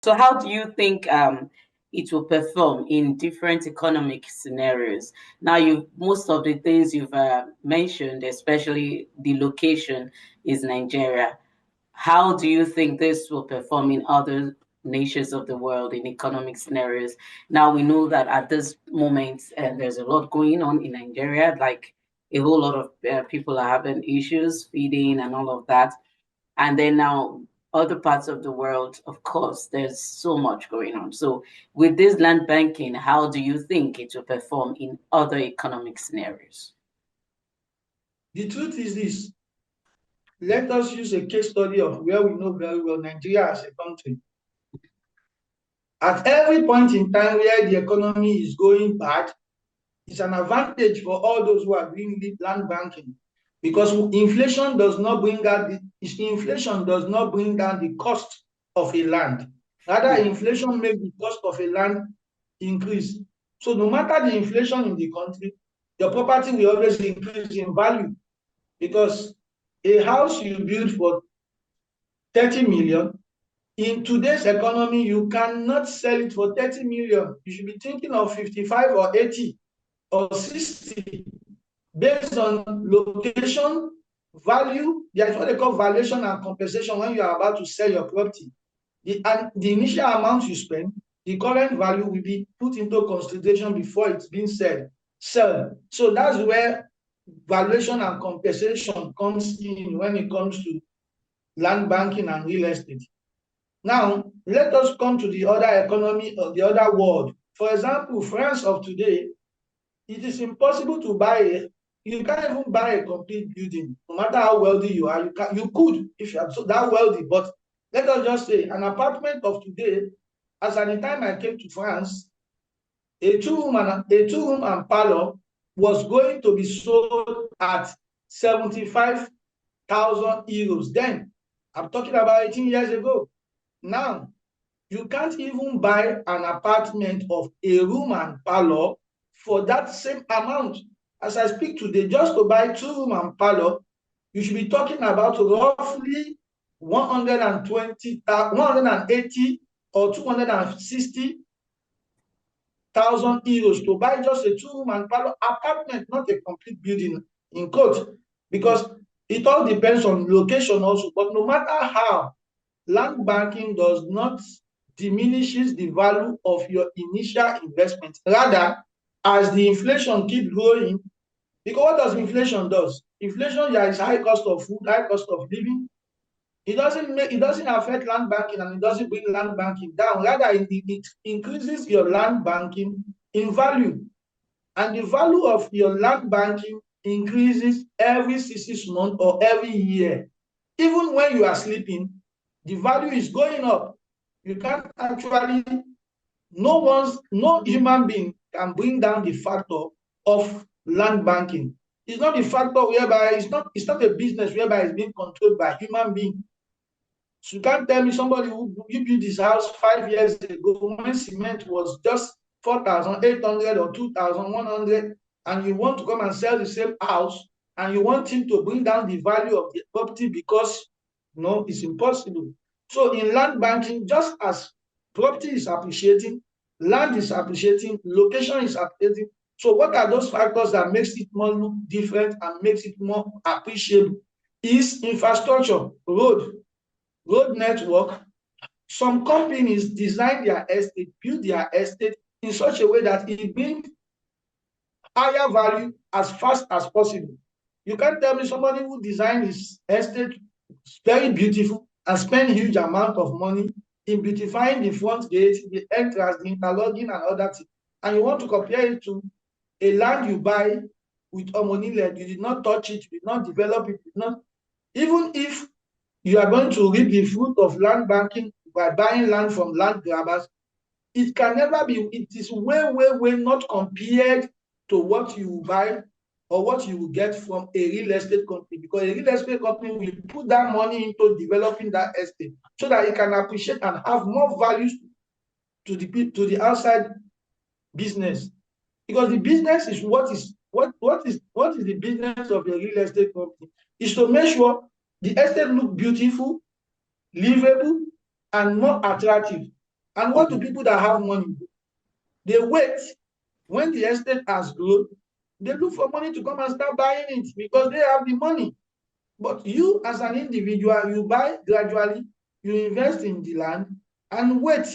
So how do you think it will perform in different economic scenarios? Now, most of the things you've mentioned, especially the location, is Nigeria. How do you think this will perform in other nations of the world in economic scenarios? Now, we know that at this moment, there's a lot going on in Nigeria, like a whole lot of people are having issues feeding and all of that. And then now, other parts of the world, of course, there's so much going on. So, with this land banking, how do you think it will perform in other economic scenarios? The truth is this. Let us use a case study of where we know very well Nigeria as a country. At every point in time where the economy is going bad, it's an advantage for all those who are doing land banking, because inflation does not bring down the cost of a land. Rather, inflation makes the cost of a land increase. So no matter the inflation in the country, your property will always increase in value, because a house you build for 30 million, in today's economy, you cannot sell it for 30 million. You should be thinking of 55 or 80 or 60 based on location, value. There is what they call valuation and compensation when you are about to sell your property. The initial amount you spend, the current value will be put into consideration before it's being sold. So that's where valuation and compensation comes in when it comes to land banking and real estate. Now, let us come to the other economy of the other world. For example, France of today, it is impossible to buy you can't even buy a complete building, no matter how wealthy you are. You could if you are so that wealthy, but let us just say an apartment of today, as at the time I came to France, a two-room and parlor was going to be sold at 75,000 euros. Then, I'm talking about 18 years ago. Now, you can't even buy an apartment of a room and parlor for that same amount. As I speak today, just to buy 2-room and parlor, you should be talking about roughly 180 or 260,000 euros to buy just a 2-room and parlor apartment, not a complete building, in quote, because it all depends on location also. But no matter how, land banking does not diminishes the value of your initial investment. Rather, as the inflation keeps growing, because what does inflation does? Inflation, there is high cost of food, high cost of living. It doesn't affect land banking, and it doesn't bring land banking down. Rather, it increases your land banking in value. And the value of your land banking increases every 6 months or every year. Even when you are sleeping, the value is going up. You can't actually, no human being can bring down the factor of land banking. It's not the factor whereby it's not a business whereby it's being controlled by human being. So you can't tell me somebody who built this house 5 years ago when cement was just 4,800 or 2,100, and you want to come and sell the same house, and you want him to bring down the value of the property because no, it's impossible. So in land banking, just as property is appreciating, land is appreciating, location is appreciating. So what are those factors that makes it more look different and makes it more appreciable? Is infrastructure, road network. Some companies design their estate, build their estate in such a way that it brings higher value as fast as possible. You can't tell me somebody who designed his estate very beautiful and spend huge amount of money in beautifying the front gate, the entrance, the interlocking and other things, and you want to compare it to a land you buy with Omonile, you did not touch it, you did not develop it, even if you are going to reap the fruit of land banking by buying land from land grabbers, it can never be, it is way not compared to what you buy or what you will get from a real estate company, because a real estate company will put that money into developing that estate so that it can appreciate and have more values to the outside business. Because the business is what is the business of a real estate company? Is to make sure the estate look beautiful, livable, and more attractive. And what do people that have money do? They wait. When the estate has grown, they look for money to come and start buying it because they have the money. But you, as an individual, you buy gradually, you invest in the land and wait.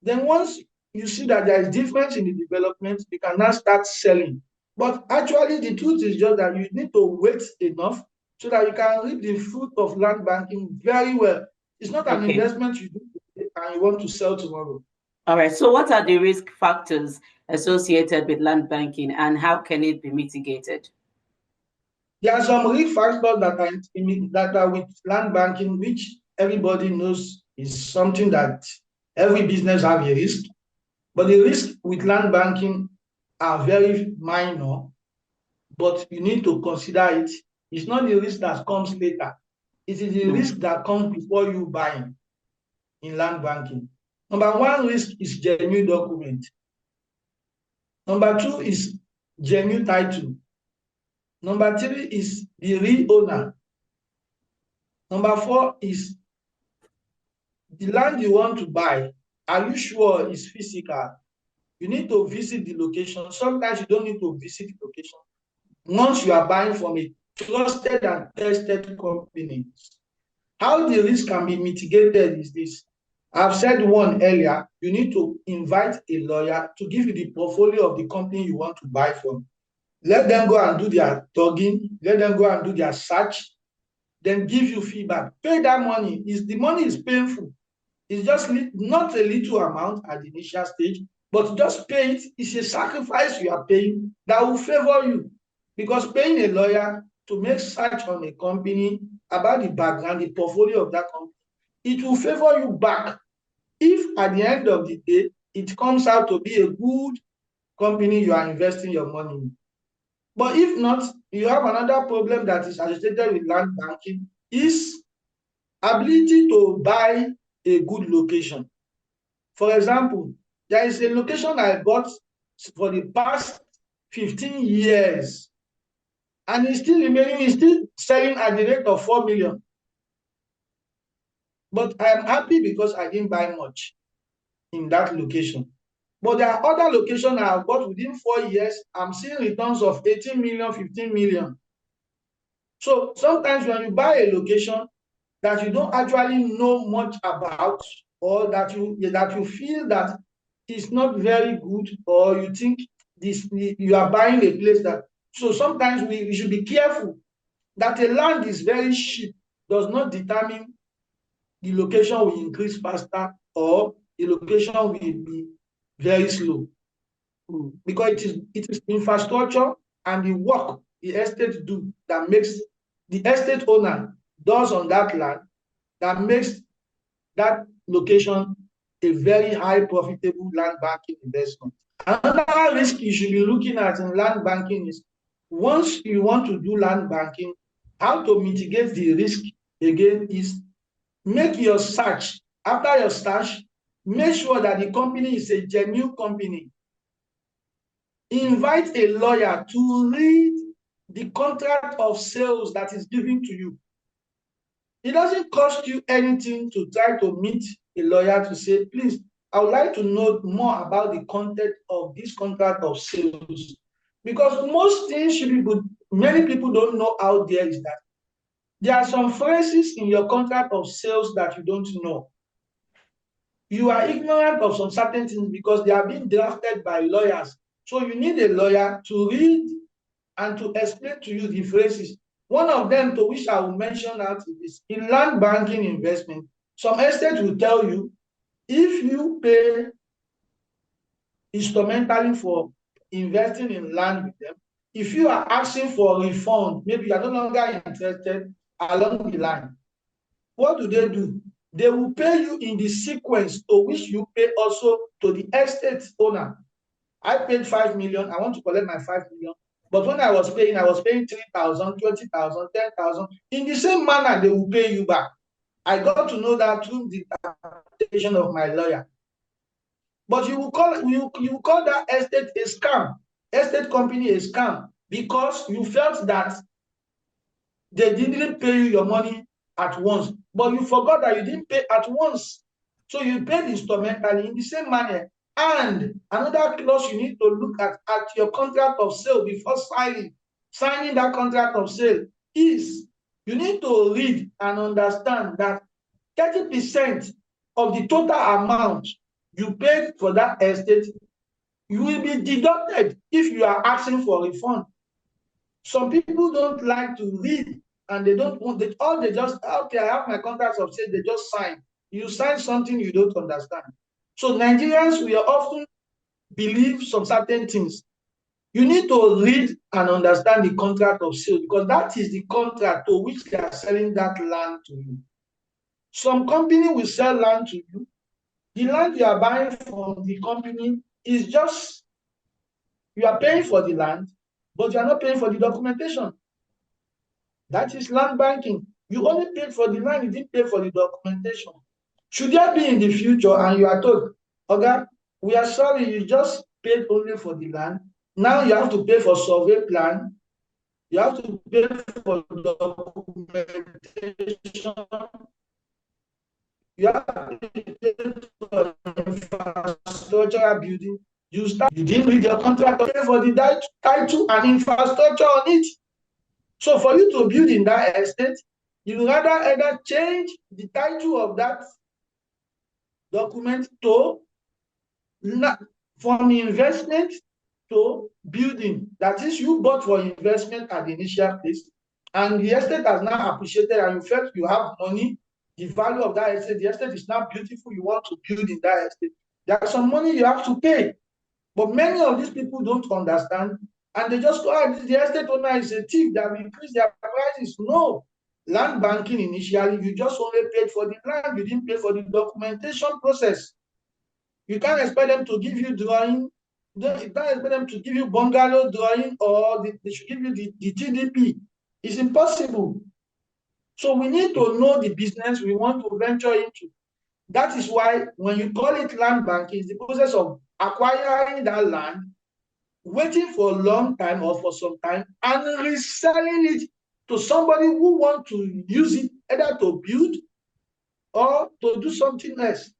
Then once you see that there is difference in the development, you can now start selling. But actually, the truth is just that you need to wait enough so that you can reap the fruit of land banking very well. It's not an Okay. investment you do today and you want to sell tomorrow. All right. So, what are the risk factors associated with land banking, and how can it be mitigated? There are some risk factors that are with land banking, which everybody knows is something that every business have a risk. But the risk with land banking are very minor, but you need to consider it. It's not the risk that comes later. It is the risk that comes before you buying in land banking. Number one risk is genuine document. Number two is genuine title. Number three is the real owner. Number four is the land you want to buy. Are you sure it's physical? You need to visit the location. Sometimes you don't need to visit the location. Once you are buying from a trusted and tested company. How the risk can be mitigated is this. I've said one earlier, you need to invite a lawyer to give you the portfolio of the company you want to buy from. Let them go and do their tugging, let them go and do their search, then give you feedback. Pay that money. The money is painful. It's just not a little amount at the initial stage, but just pay it. It's a sacrifice you are paying that will favor you. Because paying a lawyer to make search on a company about the background, the portfolio of that company, it will favor you back if at the end of the day, it comes out to be a good company you are investing your money in. But if not, you have another problem that is associated with land banking is ability to buy a good location. For example, there is a location I bought for the past 15 years and it's still remaining, it's still selling at the rate of 4 million. But I am happy because I didn't buy much in that location. But there are other locations I have bought within 4 years. I'm seeing returns of 18 million, 15 million. So sometimes when you buy a location that you don't actually know much about, or that you feel that it's not very good, or you think you are buying a place that, so sometimes we should be careful that a land is very cheap does not determine the location will increase faster or the location will be very slow. Because it is infrastructure and the work the estate do that makes the estate owner does on that land that makes that location a very high profitable land banking investment. Another risk you should be looking at in land banking is once you want to do land banking, how to mitigate the risk again is make your search. After your search, make sure that the company is a genuine company. Invite a lawyer to read the contract of sales that is given to you. It doesn't cost you anything to try to meet a lawyer to say, please, I would like to know more about the content of this contract of sales. Because most things many people don't know out there is that there are some phrases in your contract of sales that you don't know. You are ignorant of some certain things because they are being drafted by lawyers. So you need a lawyer to read and to explain to you the phrases. One of them to which I will mention out is in land banking investment. Some estates will tell you if you pay instrumentally for investing in land with them, if you are asking for a refund, maybe you are no longer interested along the line, what do? They will pay you in the sequence to which you pay also to the estate owner. I paid 5 million. I want to collect my 5 million. But when I was paying 3,000, 20,000, 10,000. In the same manner, they will pay you back. I got to know that through the interpretation of my lawyer. But you will call that estate a scam, estate company a scam, because you felt that they didn't pay you your money at once. But you forgot that you didn't pay at once. So you paid instrumentally in the same manner. And another clause you need to look at your contract of sale before signing that contract of sale is you need to read and understand that 30% of the total amount you paid for that estate you will be deducted if you are asking for a refund. Some people don't like to read and they don't want they just okay, I have my contract of sale, they just sign. You sign something you don't understand. So Nigerians, we often believe some certain things. You need to read and understand the contract of sale because that is the contract to which they are selling that land to you. Some company will sell land to you. The land you are buying from the company is just, you are paying for the land, but you are not paying for the documentation. That is land banking. You only paid for the land, you didn't pay for the documentation. Should there be in the future and you are told, okay, we are sorry, you just paid only for the land. Now you have to pay for survey plan. You have to pay for documentation. You have to pay for infrastructural building. You didn't read your contract, pay for the title and infrastructure on it. So for you to build in that estate, you rather either change the title of that document to from investment to building. That is, you bought for investment at the initial place, and the estate has now appreciated, and you felt you have money, the value of that estate, the estate is now beautiful, you want to build in that estate. There's some money you have to pay. But many of these people don't understand, and they just go, oh, the estate owner is a thief that will increase their prices. No. Land banking initially, you just only paid for the land, you didn't pay for the documentation process. You can't expect them to give you drawing, you can't expect them to give you bungalow drawing, or they should give you the TDP. It's impossible. So we need to know the business we want to venture into. That is why when you call it land banking, it's the process of acquiring that land, waiting for a long time or for some time, and reselling it to somebody who wants to use it either to build or to do something else.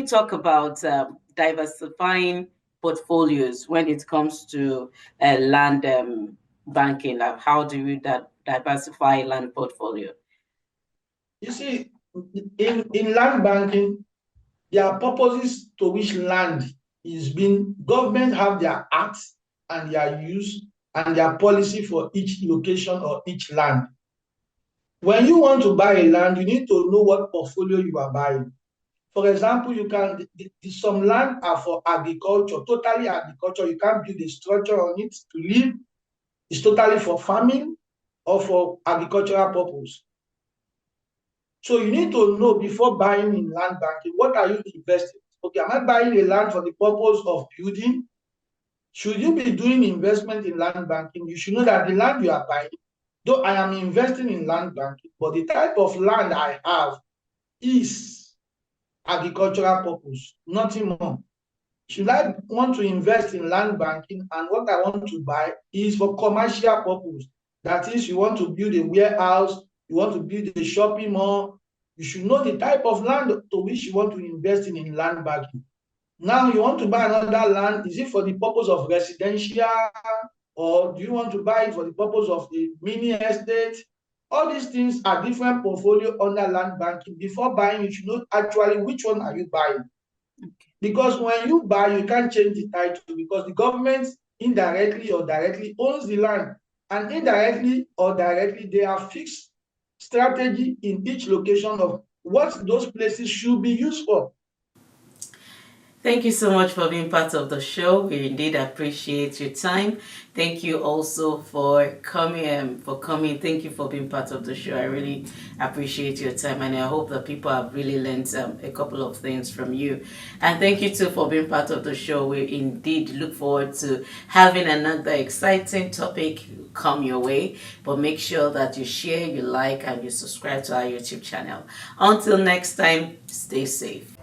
Talk about diversifying portfolios when it comes to land banking. How do you diversify land portfolio? You see, in land banking, there are purposes to which land is being, government have their acts and their use and their policy for each location or each land. When you want to buy a land, you need to know what portfolio you are buying. For example, you can, some land are for agriculture, totally agriculture. You can't build a structure on it to live. It's totally for farming or for agricultural purpose. So you need to know before buying in land banking, what are you investing? Okay, am I buying a land for the purpose of building? Should you be doing investment in land banking? You should know that the land you are buying, though I am investing in land banking, but the type of land I have is agricultural purpose, nothing more. Should I want to invest in land banking and what I want to buy is for commercial purpose? That is, you want to build a warehouse, you want to build a shopping mall, you should know the type of land to which you want to invest in land banking. Now you want to buy another land, is it for the purpose of residential, or do you want to buy it for the purpose of the mini estate? All these things are different portfolio under land banking. Before buying, you should know actually which one are you buying. Okay. Because when you buy, you can't change the title because the government indirectly or directly owns the land, and indirectly or directly they have fixed strategy in each location of what those places should be used for. Thank you so much for being part of the show. We indeed appreciate your time. Thank you also for coming. Thank you for being part of the show. I really appreciate your time, and I hope that people have really learned a couple of things from you. And thank you too for being part of the show. We indeed look forward to having another exciting topic come your way. But make sure that you share, you like, and you subscribe to our YouTube channel. Until next time, stay safe.